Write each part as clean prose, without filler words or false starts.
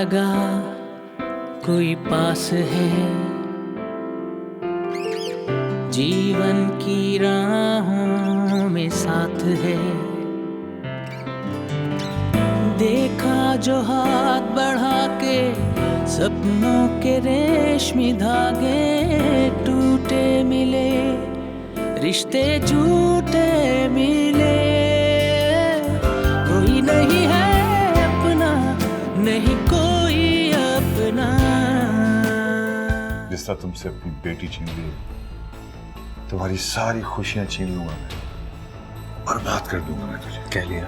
लगा कोई पास है, जीवन की राहों में साथ है। देखा जो हाथ बढ़ा के सपनों के रेशमी धागे, टूटे मिले रिश्ते झूठे मिले। कोई नहीं है अपना, नहीं कोई अपना। जिस तरह तुमसे अपनी बेटी छीन ली, तुम्हारी सारी खुशियां छीन लूंगा मैं, बर्बाद कर दूंगा मैं तुझे। कह लिया,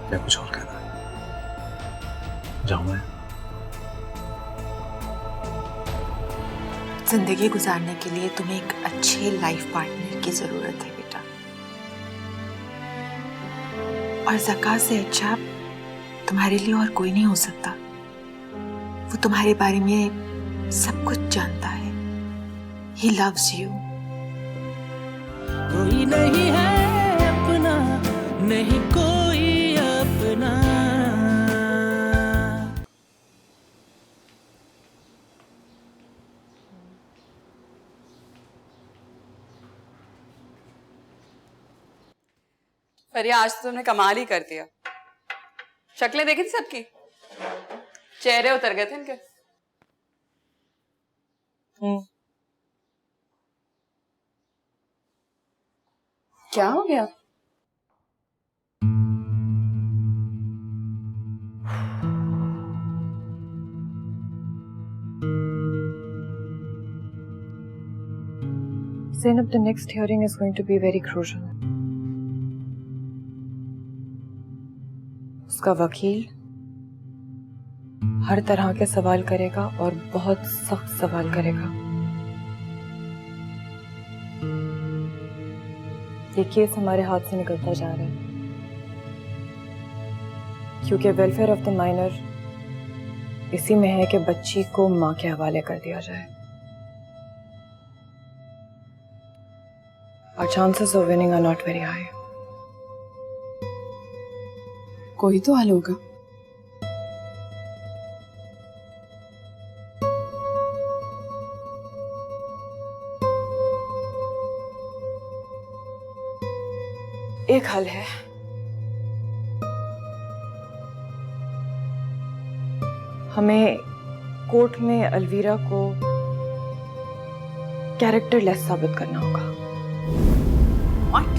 क्या कुछ और कहना है? जाऊं मैं? जिंदगी गुजारने के लिए तुम्हें एक अच्छे लाइफ पार्टनर की जरूरत है बेटा, और ज़का से अच्छा तुम्हारे लिए और कोई नहीं हो सकता। वो तुम्हारे बारे में सब कुछ जानता है। He loves you. कोई नहीं है अपना, नहीं कोई अपना। फरिया, आज तो तुमने कमाल ही कर दिया। शक्लें देखी थी सबकी, चेहरे उतर गए थे इनके। क्या हो गया? Zainab, the next hearing is going to be very crucial. उसका वकील हर तरह के सवाल करेगा और बहुत सख्त सवाल करेगा। ये केस हमारे हाथ से निकलता जा रहा है क्योंकि वेलफेयर ऑफ द माइनर इसी में है कि बच्ची को मां के हवाले कर दिया जाए। Our chances of winning are not very high. कोई तो हल होगा। एक हल है, हमें कोर्ट में अलवीरा को कैरेक्टरलेस साबित करना होगा। What?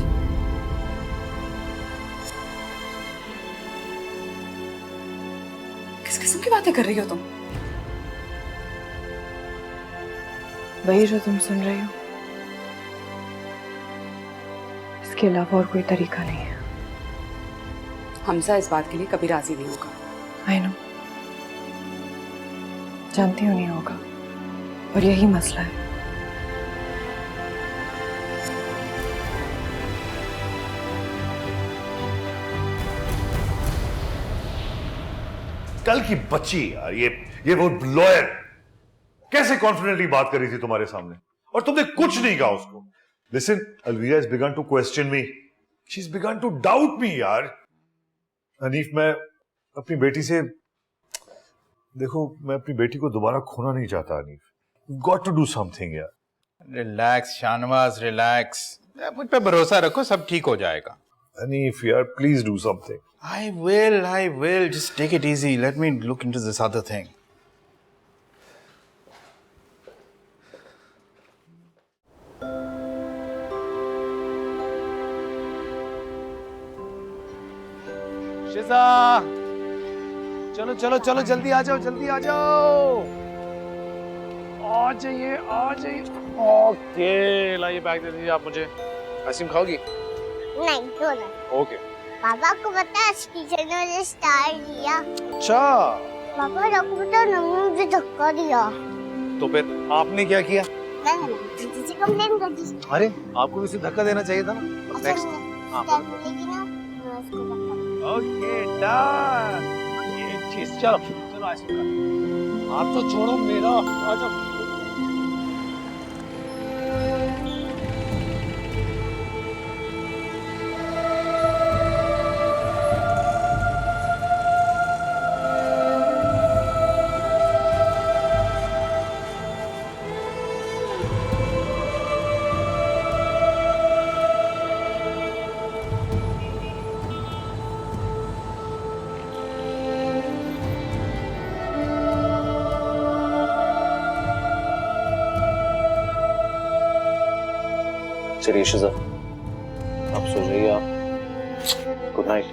किस किस्म की बातें कर रही हो तुम? वही जो तुम सुन रही हो, इसके अलावा और कोई तरीका नहीं है। हमजा इस बात के लिए कभी राजी नहीं होगा। आई नो, जानती हूँ नहीं होगा, और यही मसला है। कल की बच्ची यार, ये वो लॉयर कैसे कॉन्फिडेंटली बात कर रही थी तुम्हारे सामने, और तुमने कुछ नहीं कहा उसको। Listen, Alvira has begun to question me. She's begun to doubt me यार। हनीफ, मैं अपनी बेटी से, देखो, मैं अपनी बेटी को दोबारा खोना नहीं चाहता Hanif. You've got to do something यार। Relax Shahnawaz, relax. मुझ पे भरोसा रखो, सब ठीक हो जाएगा। हनीफ यार, please do something. I will. Just take it easy. Let me look into this other thing. शिजा, चलो चलो चलो, जल्दी आ जाओ, जल्दी आ जाओ। आ जाइए। ओके, लाइए बैग दे दीजिए आप मुझे। आइसक्रीम खाओगी? नहीं, दोनों। ओके। पापा को पता है टीचर ने मुझे स्टार दिया। अच्छा। पापा को पता है मम्मी मुझे धक्का दिया। तो फिर आपने क्या किया? मैंने दीदी से कंप्लेन कर दी। अरे, आपको भी उसे धक्का देना चाहिए था ना। नेक्स्ट। हाँ, बोलेगी ना, मैं उसको धक्का। Okay, done. ये चीज, चलो आइसक्रीम। हाथ तो छोड़ो मेरा, आ जाओ। चलिए शिजा, आप सो जाइए। आप गुड नाइट।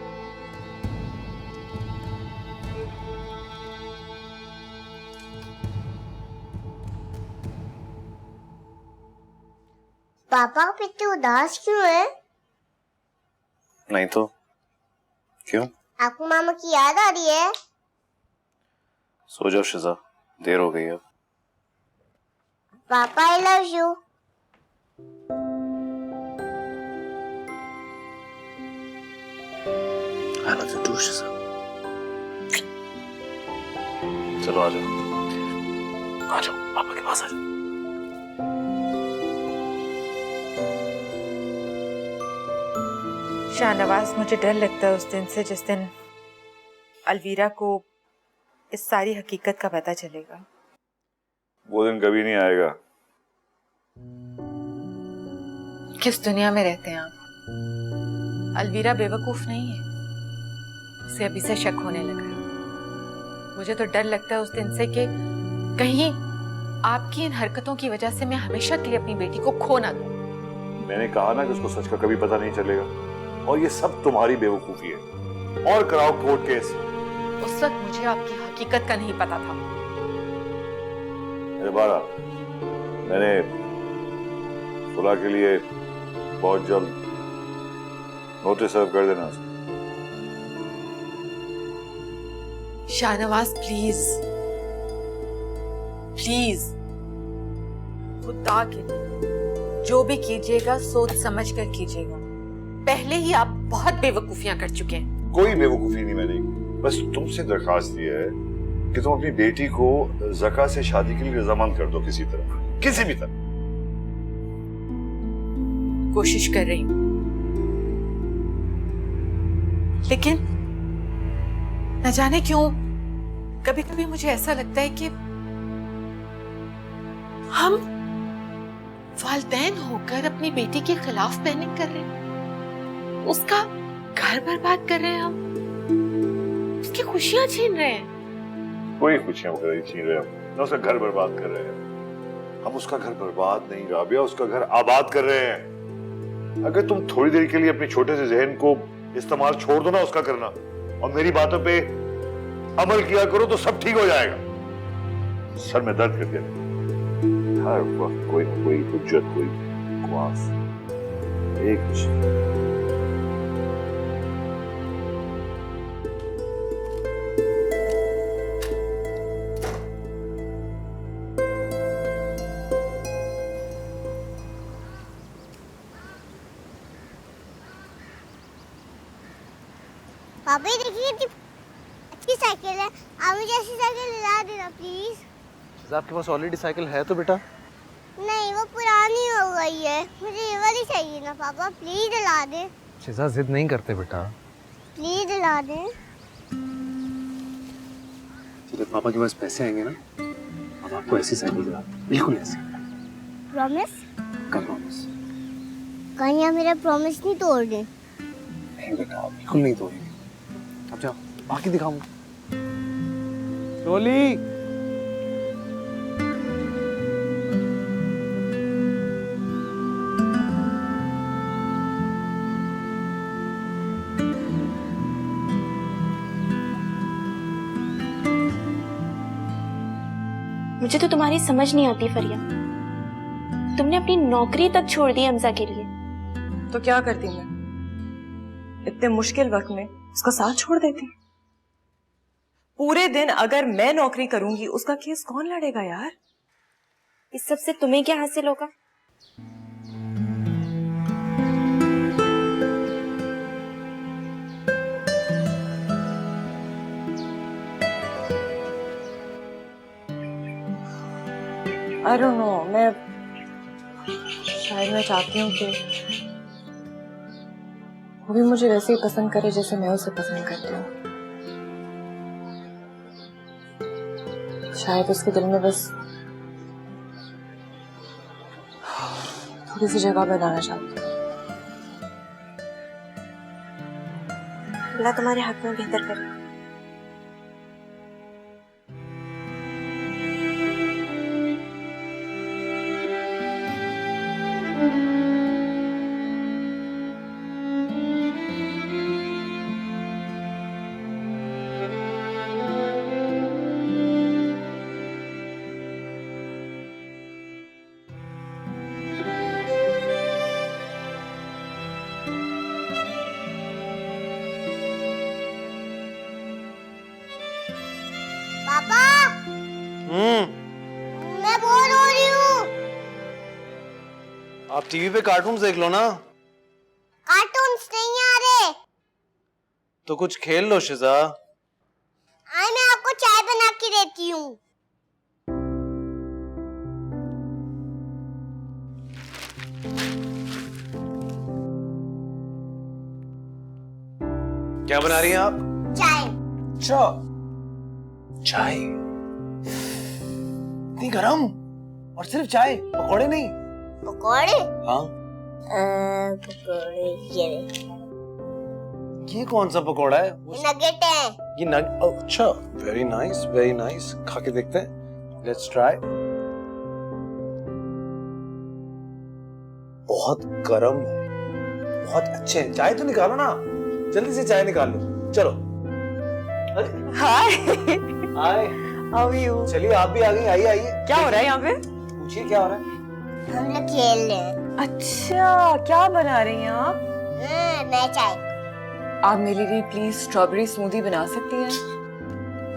पापा इतने उदास क्यों है? नहीं तो क्यों? आपको मामा की याद आ रही है? सो जाओ शिजा, देर हो गई है। पापा I love you. I love you too, शिजा। चलो आ जाओ, आ जाओ, पापा के पास आ जाओ। शाहनवाज, मुझे डर लगता है उस दिन से जिस दिन अलवीरा को इस सारी हकीकत का पता चलेगा। वो दिन कभी नहीं आएगा। किस दुनिया में रहते हैं आप? अलवीरा बेवकूफ नहीं है, उसे अभी से शक होने लगा है। मुझे तो डर लगता है उस दिन से कि कहीं आपकी इन हरकतों की वजह से मैं हमेशा के लिए अपनी बेटी को खो ना दूं। मैंने कहा ना कि उसको सच का कभी पता नहीं चलेगा, और ये सब तुम्हारी बेवकूफी है। और कराओ कोर्ट केस। उस वक्त मुझे आपकी हकीकत का नहीं पता था। अरे बारा, मैंने सुलह के लिए बहुत जल्द नोटिस सर्व कर देना उसको। शाहनवाज प्लीज प्लीज, खुदा के लिए जो भी कीजिएगा सोच समझ कर कीजिएगा। पहले ही आप बहुत बेवकूफियां कर चुके हैं। कोई बेवकूफी नहीं मैंने की, बस तुमसे दरखास्त ये है कि तुम अपनी बेटी को ज़का से शादी के लिए रजामंद कर दो, किसी तरह, किसी भी तरह। कोशिश कर रही हूं, लेकिन न जाने क्यों कभी कभी मुझे ऐसा लगता है कि हम वालिदैन होकर अपनी बेटी के खिलाफ प्लानिंग कर रहे हैं, उसका घर बर्बाद कर रहे हैं, हम उसकी खुशियां छीन रहे हैं। कोई खुशियां वगैरह छीन रहे हैं ना, उसका घर बर्बाद कर रहे हैं। हम उसका घर बर्बाद नहीं राबिया, उसका घर आबाद कर रहे हैं। अगर तुम थोड़ी देर के लिए अपने छोटे से जहन को इस्तेमाल छोड़ दो ना उसका करना, और मेरी बातों पे अमल किया करो, तो सब ठीक हो जाएगा। सर में दर्द करके हर वक्त कोई ना कोई हुज्जत, कोई बकवास, एक पापा देखिए कितनी अच्छी साइकिल है, आप मुझे ऐसी साइकिल दिला देना प्लीज। आपके पास ऑलरेडी साइकिल है तो बेटा? नहीं, वो पुरानी हो गई है, मुझे ये वाली चाहिए ना पापा, प्लीज दिला दे। शिजा जिद नहीं करते बेटा, प्लीज दिला दे। जब पापा के पास पैसे आएंगे ना, अब आपको ऐसी साइकिल दिला, बिल्कुल ऐसी। प्रॉमिस? का प्रॉमिस? कहीं आप मेरा प्रॉमिस नहीं तोड़ दे। नहीं बेटा, बिल्कुल नहीं तोड़ेंगे। अब जाओ, बाकी दिखाऊंगा। टोली, मुझे तो तुम्हारी समझ नहीं आती फरिया, तुमने अपनी नौकरी तक छोड़ दी हमजा के लिए। तो क्या करती मैं? इतने मुश्किल वक्त में उसका साथ छोड़ देती। पूरे दिन अगर मैं नौकरी करूंगी उसका केस कौन लड़ेगा यार? इस सब से तुम्हें क्या हासिल होगा? I don't know, मैं शायद मैं चाहती हूँ कि वो भी मुझे वैसे ही पसंद करे जैसे मैं उसे पसंद करती हूँ। शायद उसके दिल में बस थोड़ी सी जगह बनाना चाहती हूँ। अल्लाह तुम्हारे हक में बेहतर करे। पापा मैं बोर हो रही हूँ। आप टीवी पे कार्टून देख लो ना। कार्टून्स नहीं आ रहे। तो कुछ खेल लो शिजा। आई मैं आपको चाय बना के देती हूँ। क्या बना रही हैं आप? चाय। अच्छा, चाय इतनी गरम और सिर्फ चाय, पकौड़े नहीं? पकौड़े? हाँ। पकौड़े ये कौन सा पकौड़ा है? नगेट है। ये नग अच्छा, वेरी नाइस वेरी नाइस। खा के देखते हैं, लेट्स ट्राई। बहुत गरम है, बहुत अच्छे हैं। चाय तो निकालो ना, जल्दी से चाय निकाल लो। चलो। हाय हाय, हाउ आर यू? चलिए आप भी आ गई, आइए आइए। क्या हो रहा है यहाँ पे? पूछिए क्या हो रहा है? हम लोग खेल रहे हैं। अच्छा, क्या बना रही हैं आप? मैं चाय। आप मेरे लिए प्लीज स्ट्रॉबेरी स्मूदी बना सकती हैं?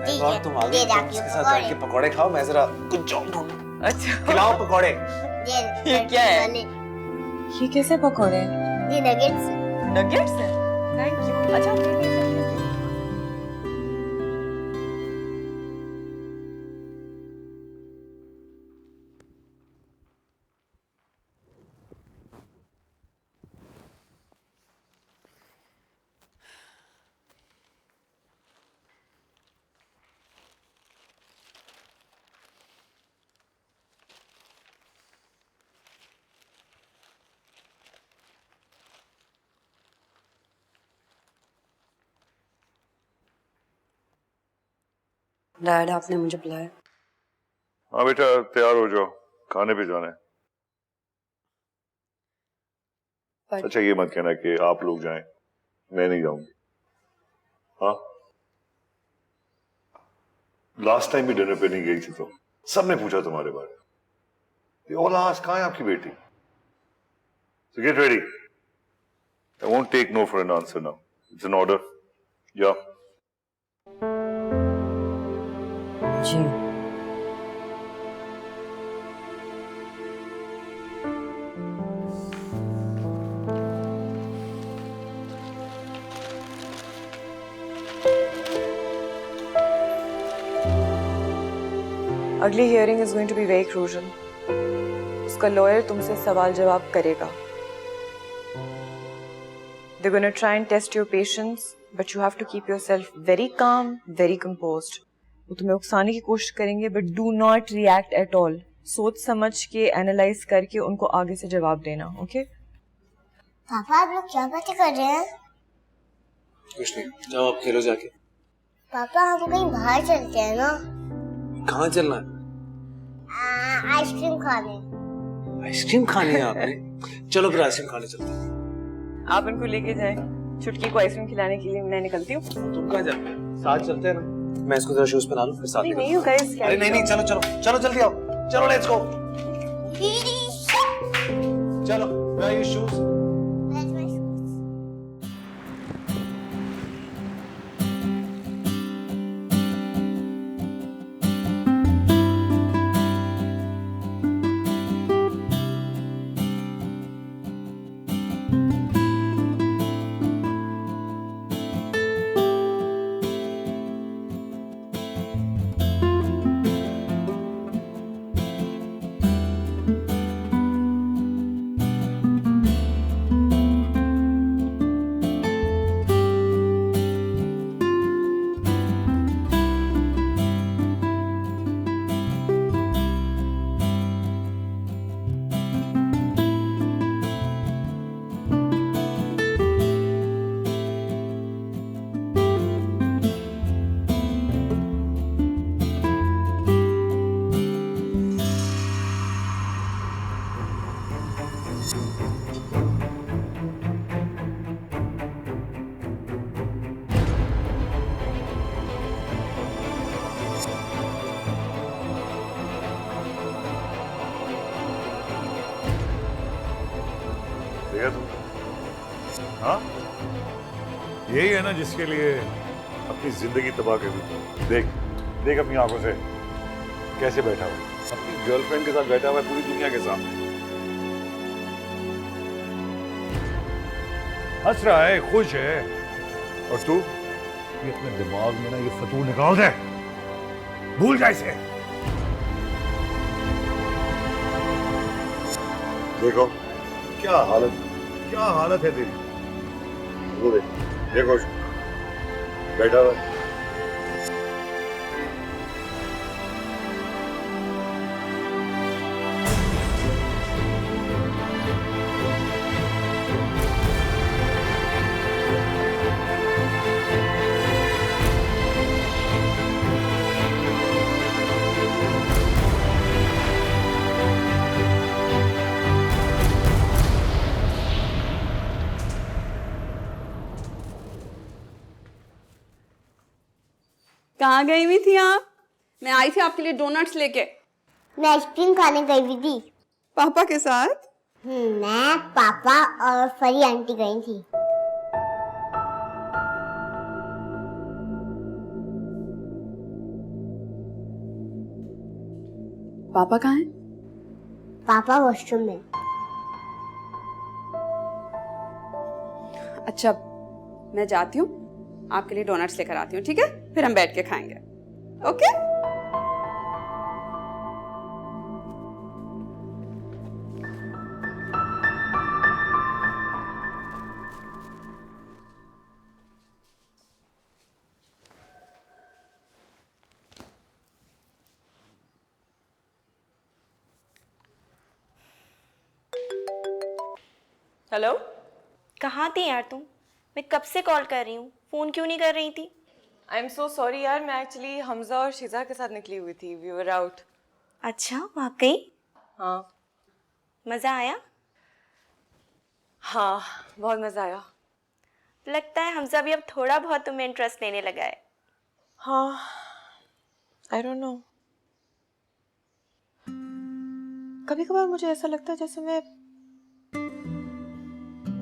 ठीक और है, तुम आ गई, दे तुम दाती इसके हूँ साथ बैठ के पकौड़े खाओ, मैं जरा कुछ जॉब ढूंढूं। अच्छा, खिलाओ पकौड़े। ये क्या है? ये कैसे पकौड़े हैं? ये नगेट्स। नगेट्स हैं? Thank you. अच्छा, डैड आपने मुझे बुलाया। हाँ बेटा, तैयार हो जाओ, खाने पे जाना है। अच्छा ये मत कहना कि आप लोग जाएं, मैं नहीं जाऊंगी। हाँ, लास्ट टाइम भी डिनर पे नहीं गई थी तो सबने पूछा तुम्हारे बारे में। ऑल आस्क कहाँ है आपकी बेटी? So get ready. I won't take no for an answer now. It's an order. Yeah. जी। अगली hearing is going to be very crucial. उसका लॉयर तुमसे सवाल जवाब करेगा। They're going to try and test your patience, but you have to keep yourself very calm, very composed. वो तुम्हें उकसाने की कोशिश करेंगे, but do not react at all. सोच समझ के एनालाइज करके उनको आगे से जवाब देना, ओके? पापा आप लोग क्या बातें कर रहे हैं? कुछ नहीं, जाओ आप खेलो जाके। पापा हम कहीं बाहर चलते हैं ना। कहाँ चलना है? आइसक्रीम खाने। आइसक्रीम खानी है आपने? चलो फिर आइसक्रीम खाने चलते हैं। आप उनको लेके जाएं। छुटकी को आइसक्रीम खिलाने के लिए मैं निकलती हूँ। तुम कहाँ जाते हो? साथ चलते हैं ना। मैं इसको जरा शूज पहना लूं फिर साथ। नहीं you guys अरे नहीं चलो चलो चलो जल्दी आओ, चलो लेट्स गो। चलो वेयर योर शूज? देखा तुम? हाँ, यही है ना जिसके लिए अपनी जिंदगी तबाह कर दी। देख देख अपनी आंखों से कैसे बैठा हुआ है। अपनी गर्लफ्रेंड के साथ बैठा हुआ है पूरी दुनिया के सामने। हंस रहा है, खुश है। और तू ये अपने दिमाग में ना ये फतूर निकाल दे, भूल जा इसे। देखो क्या हालत है तेरी। वो देखो बैठा हुआ है। कहाँ गई हुई थी आप? मैं आई थी आपके लिए डोनट्स लेके। मैं आइसक्रीम खाने गई हुई थी। पापा के साथ? मैं, पापा और फरी आंटी गई थी। पापा कहाँ हैं? पापा वॉशरूम में। अच्छा, मैं जाती हूँ, आपके लिए डोनट्स लेकर आती हूँ, ठीक है? फिर हम बैठ के खाएंगे। ओके? हेलो? कहाँ थी यार तुम? मैं कब से कॉल कर रही हूँ, फोन क्यों नहीं कर रही थी? आई एम सो सॉरी यार, मैं एक्चुअली हमजा और शिजा के साथ निकली हुई थी। We were out. अच्छा, वाकई? हाँ मज़ा आया? हाँ, बहुत मज़ा आया। लगता है हमजा भी अब थोड़ा बहुत तुम्हें इंटरेस्ट लेने लगा है। हाँ, आई डोंट नो, कभी कभार मुझे ऐसा लगता है जैसे मैं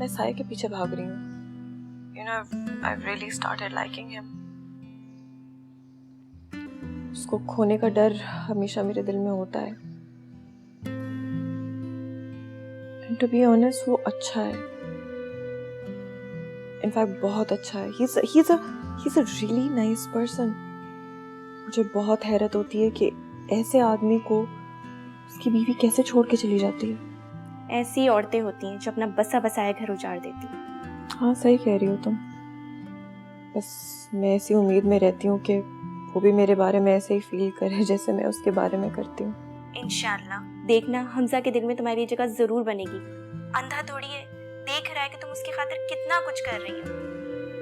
साये के पीछे भाग रही हूँ। You know, I've really started liking him. उसको खोने का डर हमेशा मेरे दिल में होता है। And to be honest, वो अच्छा है। In fact, बहुत अच्छा है। He's a really nice person. मुझे बहुत हैरत होती है कि ऐसे आदमी को उसकी बीवी कैसे छोड़ के चली जाती है। ऐसी औरतें होती हैं जो अपना बसा बसाया घर उजाड़ देती हैं। हाँ, सही कह रही हो तुम। बस मैं ऐसी उम्मीद में रहती हूँ कि वो भी मेरे बारे में ऐसे ही फील करे जैसे मैं उसके बारे में करती हूँ। इंशाल्लाह देखना, हमजा के दिल में तुम्हारी जगह जरूर बनेगी। अंधा थोड़ी है, देख रहा है कि तुम उसकी खातिर कितना कुछ कर रही हो।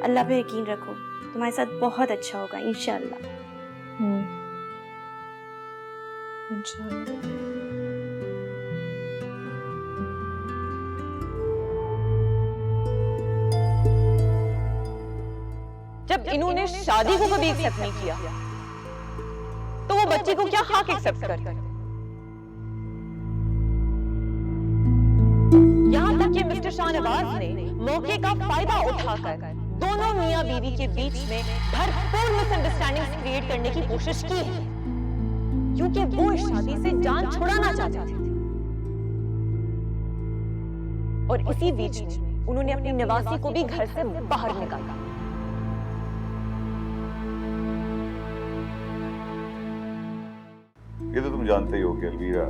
अल्लाह पे यकीन रखो, तुम्हारे साथ बहुत अच्छा होगा इंशाल्लाह। इंशाल्लाह। जब इन्होंने शादी को कभी एक्सेप्ट नहीं किया तो वो बच्ची को क्या हक एक्सेप्ट कर? यहाँ तक कि मिस्टर शाहनवाज ने मौके का फायदा उठाकर दोनों मियां बीवी के बीच में भरपूर मिसअंडरस्टैंडिंग क्रिएट करने की कोशिश की है, क्योंकि वो इस शादी से जान छुड़ाना चाहते थे। और इसी बीच में उन्होंने अपनी निवासी को भी घर से बाहर निकाला। ये तो तुम जानते ही हो कि अलवीरा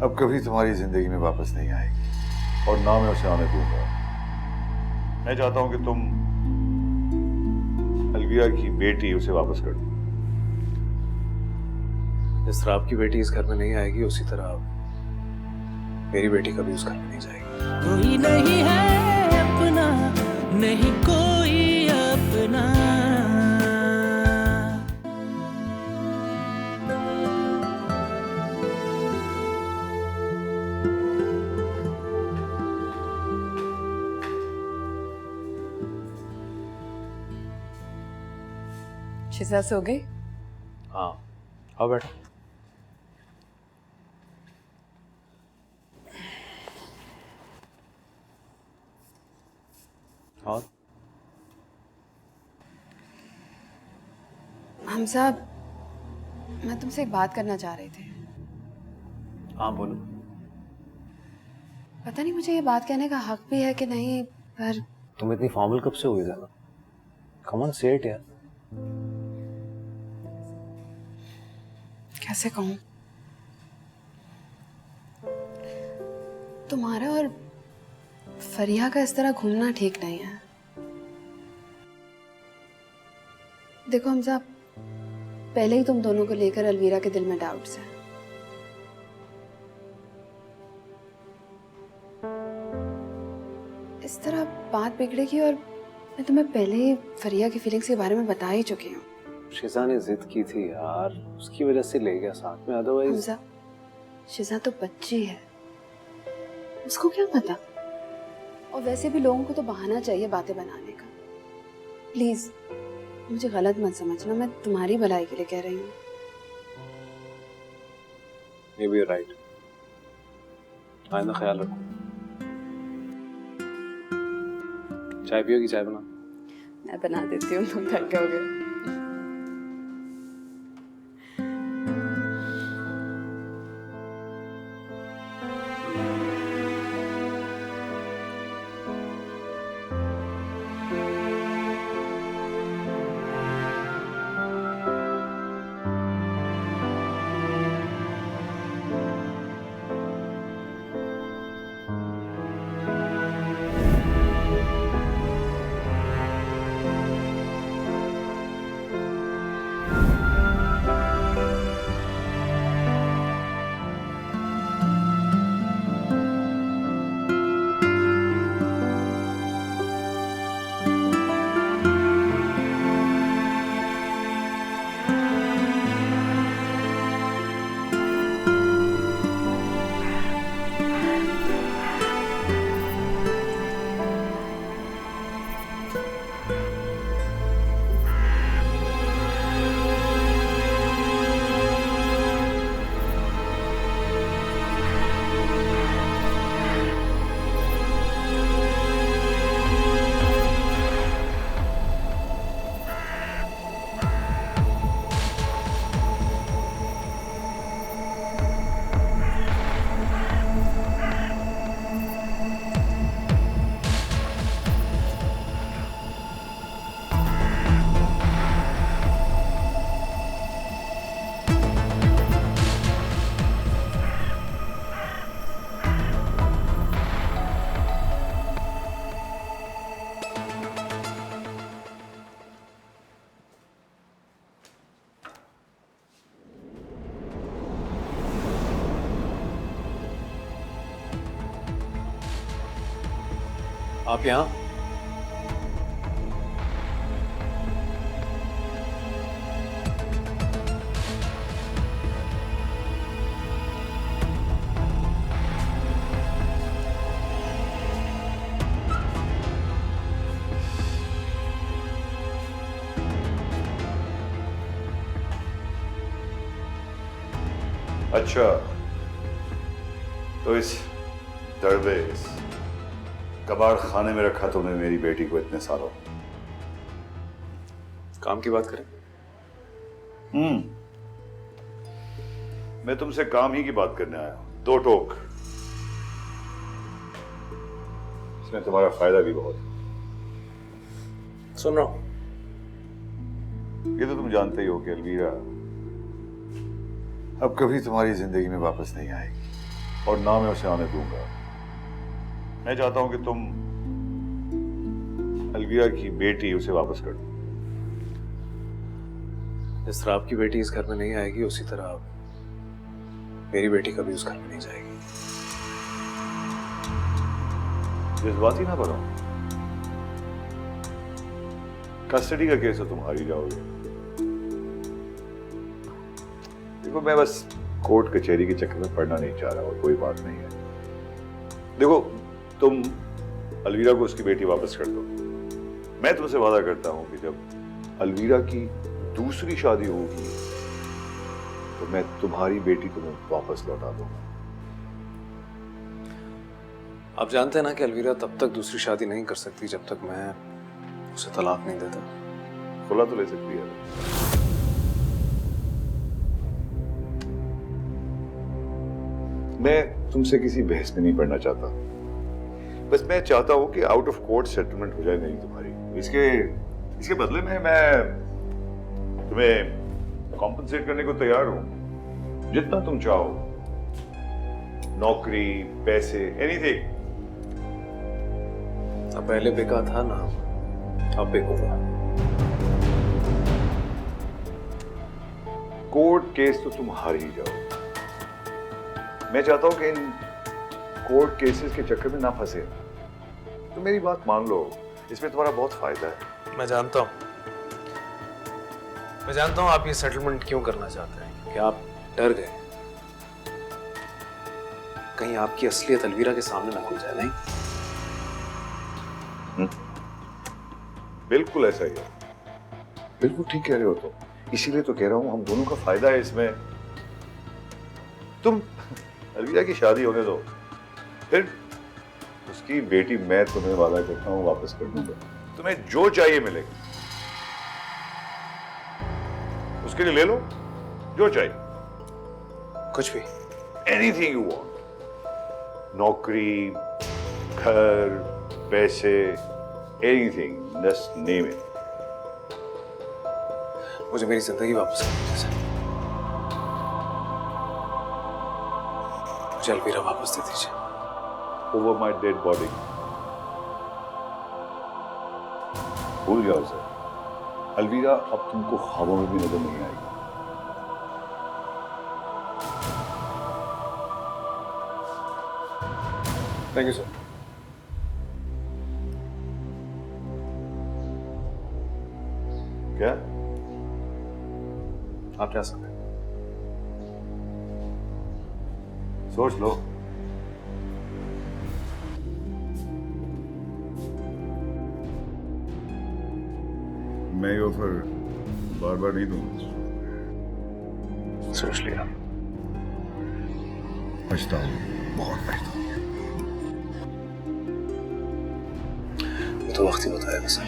अब कभी तुम्हारी जिंदगी में वापस नहीं आएगी और ना मैं उसे आने दूंगा। मैं चाहता हूं कि तुम अलवीरा की बेटी उसे वापस कर दो। जिस तरह आपकी बेटी इस घर में नहीं आएगी उसी तरह मेरी बेटी कभी उस घर में नहीं जाएगी। कोई नहीं है अपना, नहीं कोई अपना। शिजा सो गई? हाँ, आओ बैठो। और हम साहब, मैं तुमसे एक बात करना चाह रही थी। हाँ बोलो। पता नहीं मुझे ये बात कहने का हक भी है कि नहीं, पर तुम इतनी फॉर्मल कब से हुई ज़्यादा? कम ऑन से इट यार। कैसे कहूँ, तुम्हारा और फरिया का इस तरह घूमना ठीक नहीं है। देखो हम साहब, पहले ही तुम दोनों को लेकर अलवीरा के दिल में डाउट्स हैं। इस तरह बात बिगड़ेगी, और मैं तुम्हें पहले ही फरिया की फीलिंग्स के बारे में बता ही चुकी हूँ। शिजा ने जिद की थी यार, उसकी वजह से ले गया साथ में, अदरवाइज। हमजा, शिजा तो बच्ची है, उसको क्या पता। और वैसे भी लोगों को तो बहाना चाहिए बातें बनाने का। प्लीज मुझे गलत मत समझना, मैं तुम्हारी भलाई के लिए कह रही हूँ। Maybe you're right. आइंदा ख्याल रखो। चाय पियोगी? चाय बना। मैं बना देती हूँ, तुम थक गए होगे। आप यहाँ? अच्छा, तो इस दरवेश कबाड़ खाने में रखा तुमने मेरी बेटी को इतने सालों। काम की बात करें? मैं तुमसे काम ही की बात करने आया हूं। दो टोक, इसमें तुम्हारा फायदा भी बहुत है। सुन रहा हूं। ये तो तुम जानते ही हो कि अलवीरा अब कभी तुम्हारी जिंदगी में वापस नहीं आएगी, और ना मैं उसे आने दूंगा। मैं चाहता हूं कि तुम अलवीरा की बेटी उसे वापस कर दो। जिस तरह आपकी बेटी इस घर में नहीं आएगी, उसी तरह मेरी बेटी कभी उस घर में नहीं जाएगी। जज्बाती ना बनो। कस्टडी का केस है, तुम हारी जाओगे। देखो, मैं बस कोर्ट कचहरी के चक्कर में पड़ना नहीं चाह रहा, और कोई बात नहीं है। देखो, तुम अलवीरा को उसकी बेटी वापस कर दो। मैं तुमसे वादा करता हूं कि जब अलवीरा की दूसरी शादी होगी तो मैं तुम्हारी बेटी तुम्हें वापस लौटा दूंगा। आप जानते हैं ना कि अलवीरा तब तक दूसरी शादी नहीं कर सकती जब तक मैं उसे तलाक नहीं देता। खुला तो ले सकती है। मैं तुमसे किसी बहस में नहीं पड़ना चाहता, बस मैं चाहता हूं कि आउट ऑफ कोर्ट सेटलमेंट हो जाए नहीं तुम्हारी। इसके बदले में मैं तुम्हें कॉम्पनसेट करने को तैयार हूं, जितना तुम चाहो, नौकरी, पैसे, एनीथिंग। अब पहले बिका था ना, अब बिकूंगा। कोर्ट केस तो तुम हार ही जाओ। मैं चाहता हूं कि इन कोर्ट केसेस के चक्कर में ना फंसे। तो मेरी बात मान लो, इसमें तुम्हारा बहुत फायदा है। मैं जानता हूं आप ये सेटलमेंट क्यों करना चाहते हैं, क्योंकि आप डर गए कहीं आपकी असलियत अलवीरा के सामने ना खुल जाए। नहीं, बिल्कुल ऐसा ही है, बिल्कुल ठीक कह रहे हो तुम। इसीलिए तो कह रहा हूं हम दोनों का फायदा है इसमें। तुम अलवीरा की शादी होने दो, फिर उसकी बेटी मैं तुम्हें वादा करता हूं वापस कर दूंगा। तुम्हें जो चाहिए मिलेगा, उसके लिए ले लो जो चाहिए, कुछ भी, एनीथिंग यू वांट। नौकरी, घर, पैसे, एनीथिंग, जस्ट नेम इट। मुझे मेरी जिंदगी वापस कर दीजिए सर, मुझे अलवीरा वापस दे दीजिए। Over my dead body. भूल जाओ सर, अलवीरा अब तुमको ख्वाबों में भी नजर नहीं आएगी। Thank you sir. क्या? आप जा सकते हैं। सोच लो। मैं ये ऑफर बार बार नहीं दूंगा। सोच लिया। पछताऊं, बहुत पछताऊं। तो वक्त ही बताएगा सर।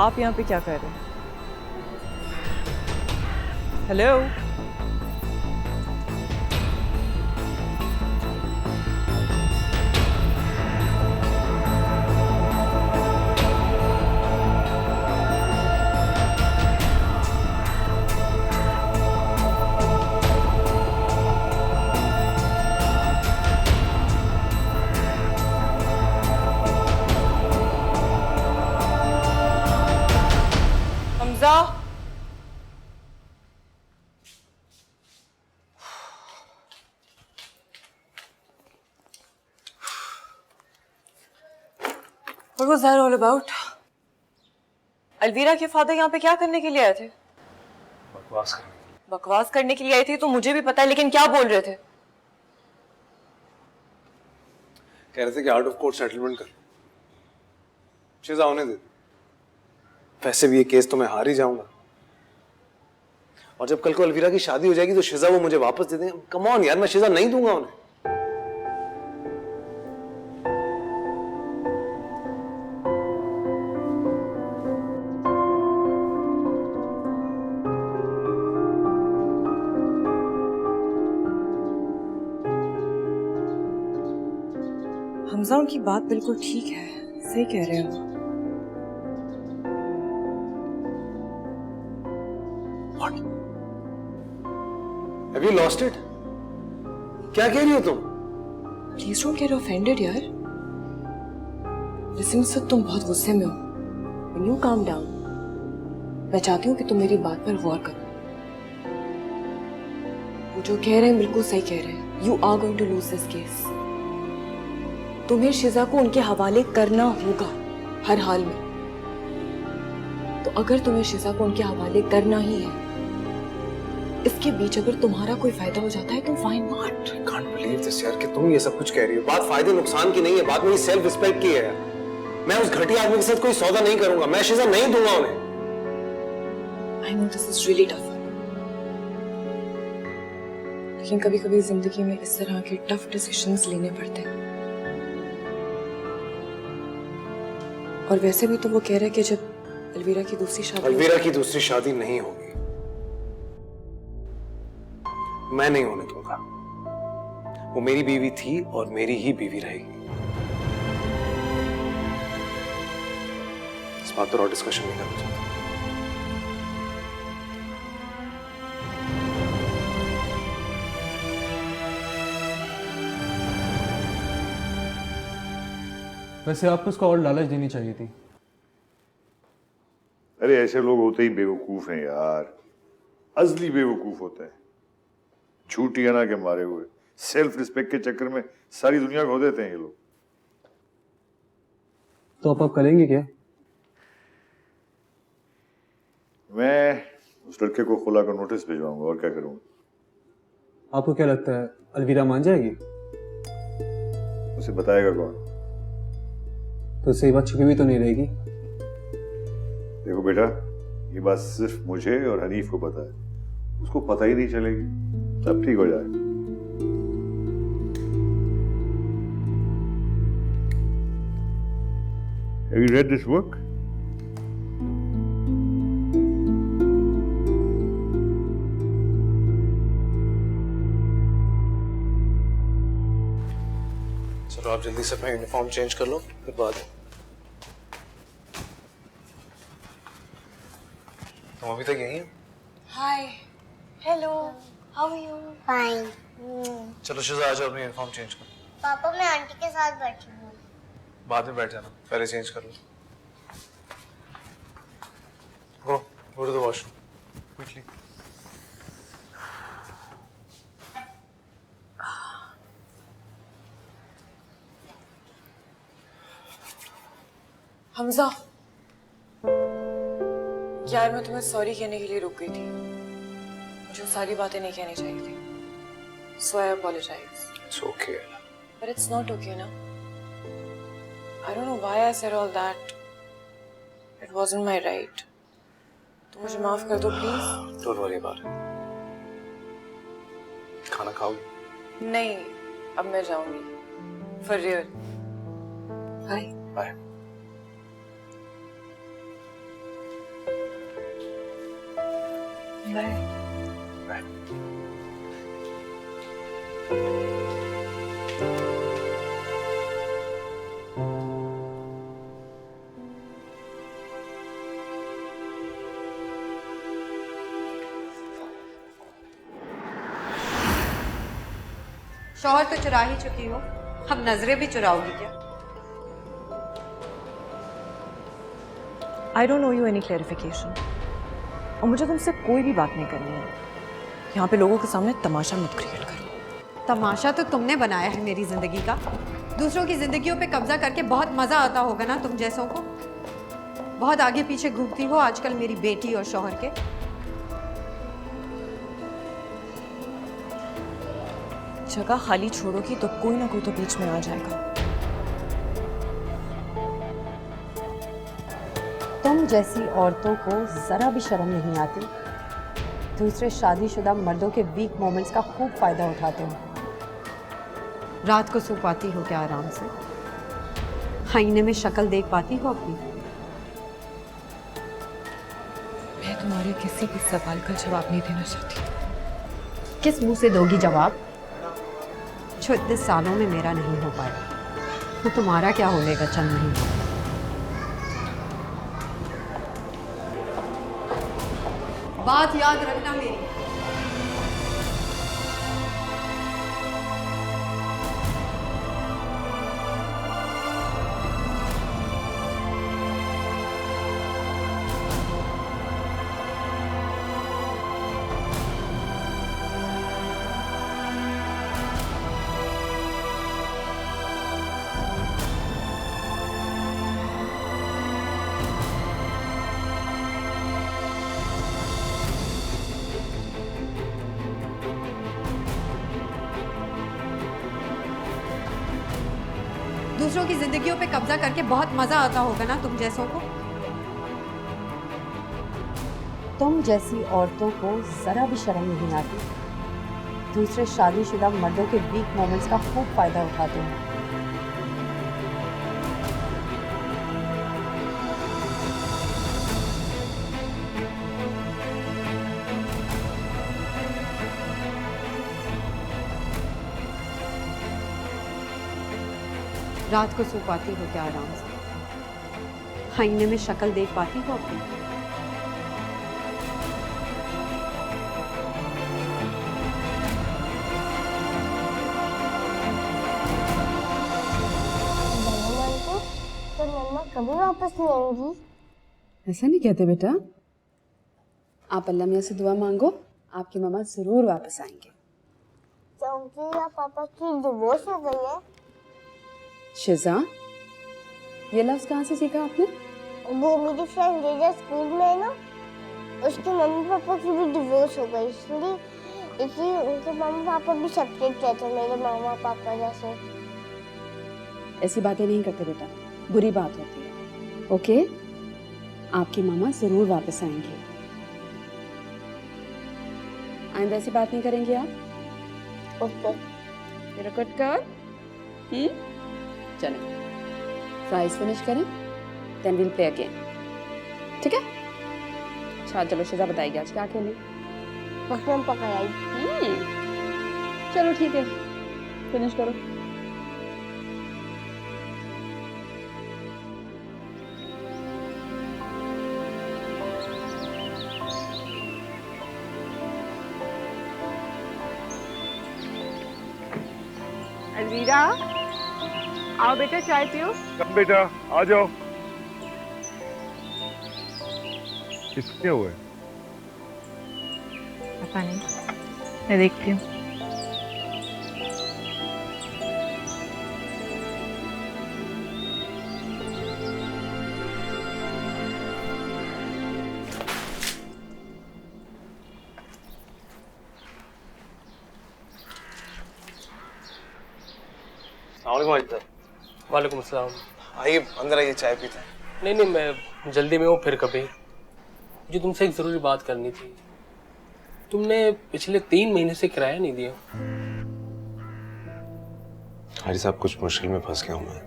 आप यहाँ पे क्या कर रहे हैं? Hello, Hamza. What was that all about? Alvira के फादर यहाँ पे क्या करने के लिए आए थे? बकवास करने। बकवास करने के लिए आए थे तो मुझे भी पता है, लेकिन क्या बोल रहे थे? कह रहे थे कि आउट ऑफ कोर्ट सेटलमेंट कर, शिजा होने दे। वैसे भी ये केस तो मैं हार ही जाऊंगा, और जब कल को अलवीरा की शादी हो जाएगी तो शिजा वो मुझे वापस दे देंगे। कम ऑन यार, मैं शिजा नहीं दूंगा उन्हें। हमजा, उनकी बात बिल्कुल ठीक है, सही कह रहे हो। Have you lost it? क्या कह रही हो तुम? Please don't get offended यार। Listen सर, तुम बहुत गुस्से में हो। When you calm down, मैं चाहती हूँ कि तुम मेरी बात पर गौर करो। वो जो कह रहे हैं बिल्कुल सही कह रहे हैं। You are going to lose this case. तुम्हें शिजा को उनके हवाले करना होगा हर हाल में। तो अगर तुम्हें शिजा को उनके हवाले करना ही है, इसके बीच अगर तुम्हारा कोई फायदा हो जाता है तो why not? I can't believe this यार कि तुम ये सब कुछ कह रही हो। बात फायदे नुकसान की नहीं है, बात मेरी सेल्फ रिस्पेक्ट की है। मैं उस घटिया आदमी के साथ कोई सौदा नहीं करूंगा, मैं शिजा नहीं दूंगा उन्हें। I know this is really tough, लेकिन कभी-कभी जिंदगी में इस तरह के टफ डिसीजंस लेने पड़ते हैं। और वैसे भी तो वो कह रहे हैं कि जब अलवीरा की दूसरी शादी नहीं होगी, मैं नहीं होने दूंगा। वो मेरी बीवी थी और मेरी ही बीवी रहेगी। इस बात पर और डिस्कशन नहीं करना चाहता। वैसे आपको उसको और लालच देनी चाहिए थी। अरे ऐसे लोग होते ही बेवकूफ हैं यार, अजली बेवकूफ होते हैं। झूठी अना के मारे हुए, सेल्फ रिस्पेक्ट के चक्कर में सारी दुनिया खो देते हैं ये लोग। तो आप करेंगे क्या? मैं उस लड़के को खुला कर नोटिस भिजवाऊंगा, और क्या करूंगा। आपको क्या लगता है अलवीरा मान जाएगी? उसे बताएगा कौन? तो सही बात छुपी भी तो नहीं रहेगी। देखो बेटा, ये बात सिर्फ मुझे और हनीफ को पता है, उसको पता ही नहीं चलेगी, सब ठीक हो जाएगा। Have you read this book? चलो आप जल्दी से अपना यूनिफॉर्म चेंज कर लो, फिर बाद में। तुम अभी तक यहीं हो? Hi, hello, how are you? Fine. चलो शिजा आ जाओ, अपनी यूनिफॉर्म चेंज करो। पापा मैं आंटी के साथ बैठी हूँ। बाद में बैठ जाना, पहले चेंज कर लो। Go to the washroom quickly. Hamza, यार मैं तुम्हें सॉरी कहने के लिए रुक गई थी। मुझे सारी बातें नहीं कहनी चाहिए थी। So I apologize. It's okay. But it's not okay, ना? I don't know why I said all that. It wasn't my right. तो मुझे माफ कर दो please. Don't worry about it. खाना खाओगी? नहीं, अब मैं जाऊंगी। For real. Bye. Bye. Bye. Bye. शौहर तो चुरा ही चुकी हो, अब नजरें भी चुराओगी क्या? I don't owe you any clarification. और मुझे तुमसे कोई भी बात नहीं करनी है। यहाँ पे लोगों के सामने तमाशा मत क्रिएट करो। तमाशा तो तुमने बनाया है मेरी जिंदगी का। दूसरों की जिंदगियों पे कब्जा करके बहुत मजा आता होगा ना तुम जैसों को। बहुत आगे पीछे घूमती हो आजकल मेरी बेटी और शौहर के। जगह खाली छोड़ोगी तो कोई ना कोई तो बीच में आ जाएगा। तुम जैसी औरतों को जरा भी शर्म नहीं आती। दूसरे शादीशुदा मर्दों के वीक मोमेंट्स का खूब फायदा उठाते हो। रात को सो पाती हो क्या आराम से? आईने में शक्ल देख पाती हो अपनी? मैं तुम्हारे किसी भी सवाल का जवाब नहीं देना चाहती। किस मुंह से दोगी जवाब जो इतने सालों में मेरा नहीं हो पाया? तो तुम्हारा क्या होनेगा चंद महीनों? बात याद रखना मेरी। दूसरों की जिंदगियों पे कब्जा करके बहुत मजा आता होगा ना तुम जैसों को। तुम जैसी औरतों को जरा भी शर्म नहीं आती दूसरे शादीशुदा मर्दों के वीक मोमेंट्स का खूब फायदा उठाते हो। रात को सो पाती हो क्या आराम से? आईने में शक्ल देख पाती हो अपनी? तो मम्मा कभी वापस नहीं आएंगी? ऐसा नहीं कहते बेटा, आप अल्लाह मियाँ से दुआ मांगो, आपकी मम्मा जरूर वापस आएंगे। क्योंकि या पापा की डिवोर्स हो गई है। शिजा, ये लफ्ज कहाँ से सीखा आपने? वो मेरी फ्रेंड रेजा स्कूल में है ना, उसके मम्मी पापा की भी डिवोर्स हो गई, इसलिए उनके मम्मी पापा भी सेपरेट रहते मेरे मामा पापा जैसे। ऐसी बातें नहीं करते बेटा, बुरी बात होती है। ओके, आपकी मामा जरूर वापस आएंगे। आइंदा ऐसी बात नहीं करेंगे आप? ओके। मेरा कट कर। चलें, फ्राइज फिनिश करें, देन वील प्ले अगेन। ठीक है? अच्छा चलो शिजा बताएगी आज क्या खेलें? मशरूम पकाई। चलो ठीक है, फिनिश करो। अलवीरा, आओ बेटा चाय पियो। कम बेटा, आ जाओ। किसके हुए? पता नहीं, मैं देखती हूँ। वालेकुम अस्सलाम। आइए अंदर आइए, चाय पीते हैं। नहीं नहीं, मैं जल्दी में हूँ, फिर कभी। मुझे तुमसे एक ज़रूरी बात करनी थी। तुमने पिछले 3 महीने से किराया नहीं दिया। हाजी साहब, कुछ मुश्किल में फंस गया हूँ मैं।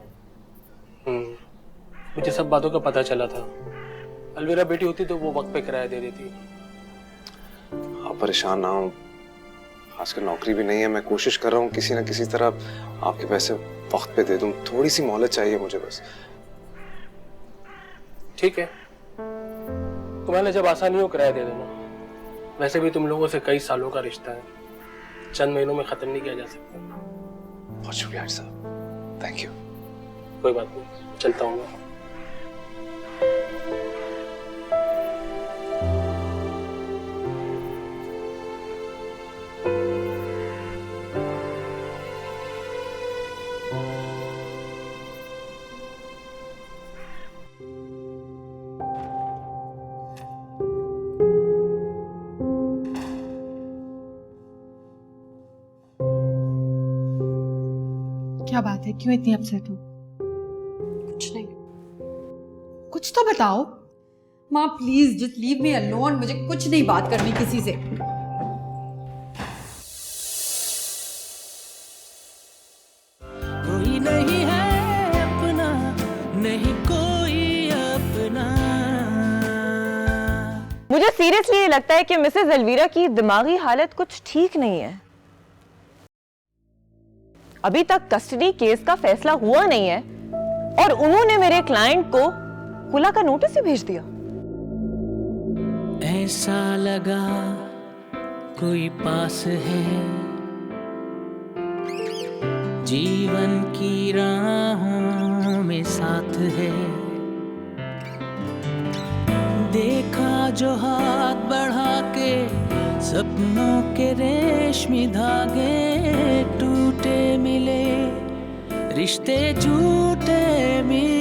मुझे सब बातों का पता चला था। अलवीरा बेटी होती तो वो वक्त पे किराया दे देती। आप परेशान ना हो, आजकल नौकरी भी नहीं है। मैं कोशिश कर रहा हूँ किसी न किसी तरह आपके पैसे वक्त पे दे दूं। थोड़ी सी मोहलत चाहिए मुझे बस। ठीक है, तुम्हारे जब आसानी हो किराया दे देना। वैसे भी तुम लोगों से कई सालों का रिश्ता है, चंद महीनों में खत्म नहीं किया जा सकता। बहुत शुक्रिया हाजी साहब, थैंक यू। कोई बात नहीं, चलता हूँ मैं। क्या बात है, क्यों इतनी अपसेट हो? कुछ नहीं, कुछ तो बताओ। माँ please just leave me alone, मुझे कुछ नहीं बात करनी किसी से। कोई नहीं है अपना, नहीं कोई अपना। मुझे सीरियसली ये लगता है कि मिसेस अलवीरा की दिमागी हालत कुछ ठीक नहीं है। अभी तक कस्टडी केस का फैसला हुआ नहीं है और उन्होंने मेरे क्लाइंट को खुला का नोटिस ही भेज दिया। ऐसा लगा कोई पास है, जीवन की राहों में साथ है। देखा जो हाथ बढ़ा के, सपनों के रेशमी धागे टूटे मिले, रिश्ते झूठे मिले।